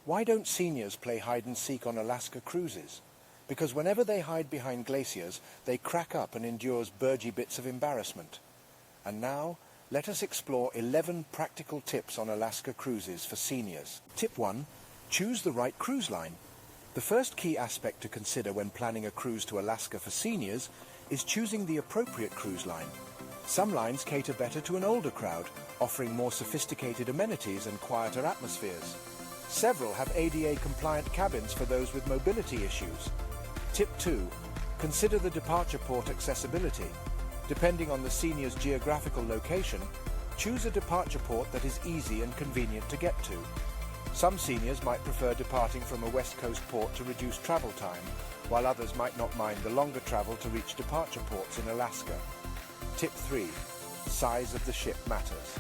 Why don't seniors play hide and seek on Alaska cruises? Because whenever they hide behind glaciers, they crack up and endures burgy bits of embarrassment. And now, let us explore 11 practical tips on Alaska cruises for seniors. Tip 1. Choose the right cruise line. The first key aspect to consider when planning a cruise to Alaska for seniors is choosing the appropriate cruise line. Some lines cater better to an older crowd, offering more sophisticated amenities and quieter atmospheres. Several have ADA-compliant cabins for those with mobility issues. Tip 2. Consider the departure port accessibility. Depending on the senior's geographical location, choose a departure port that is easy and convenient to get to. Some seniors might prefer departing from a West Coast port to reduce travel time, while others might not mind the longer travel to reach departure ports in Alaska. Tip 3. Size of the ship matters.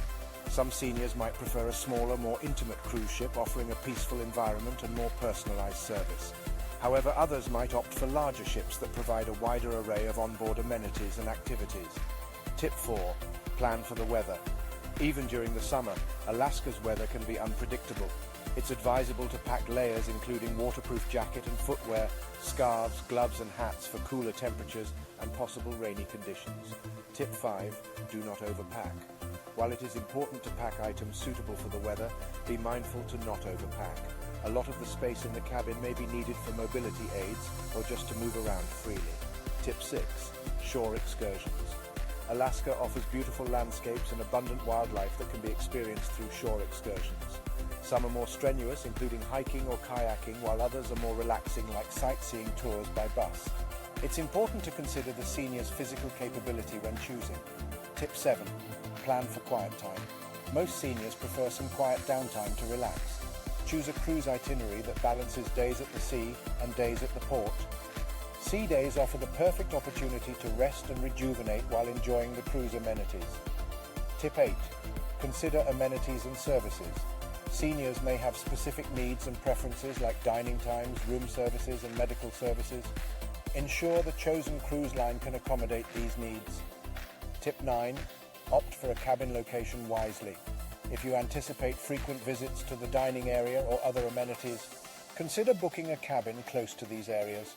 Some seniors might prefer a smaller, more intimate cruise ship offering a peaceful environment and more personalized service. However, others might opt for larger ships that provide a wider array of onboard amenities and activities. Tip 4. Plan for the weather. Even during the summer, Alaska's weather can be unpredictable. It's advisable to pack layers including waterproof jacket and footwear, scarves, gloves and hats for cooler temperatures and possible rainy conditions. Tip 5. Do not overpack. While it is important to pack items suitable for the weather, be mindful to not overpack. A lot of the space in the cabin may be needed for mobility aids or just to move around freely. Tip 6. Shore excursions. Alaska offers beautiful landscapes and abundant wildlife that can be experienced through shore excursions. Some are more strenuous, including hiking or kayaking, while others are more relaxing, like sightseeing tours by bus. It's important to consider the senior's physical capability when choosing. Tip 7. Plan for quiet time. Most seniors prefer some quiet downtime to relax. Choose a cruise itinerary that balances days at the sea and days at the port. Sea days offer the perfect opportunity to rest and rejuvenate while enjoying the cruise amenities. Tip 8. Consider amenities and services. Seniors may have specific needs and preferences like dining times, room services, and medical services. Ensure the chosen cruise line can accommodate these needs. Tip 9. Opt for a cabin location wisely. If you anticipate frequent visits to the dining area or other amenities, consider booking a cabin close to these areas.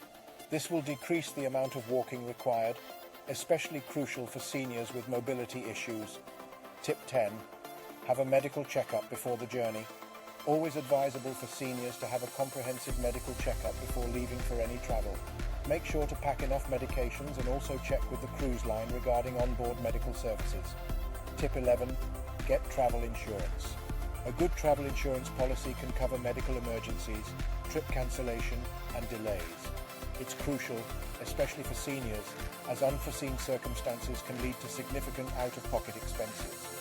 This will decrease the amount of walking required, especially crucial for seniors with mobility issues. Tip 10. Have a medical checkup before the journey. Always advisable for seniors to have a comprehensive medical checkup before leaving for any travel. Make sure to pack enough medications and also check with the cruise line regarding onboard medical services. Tip 11. Get travel insurance. A good travel insurance policy can cover medical emergencies, trip cancellation, and delays. It's crucial, especially for seniors, as unforeseen circumstances can lead to significant out-of-pocket expenses.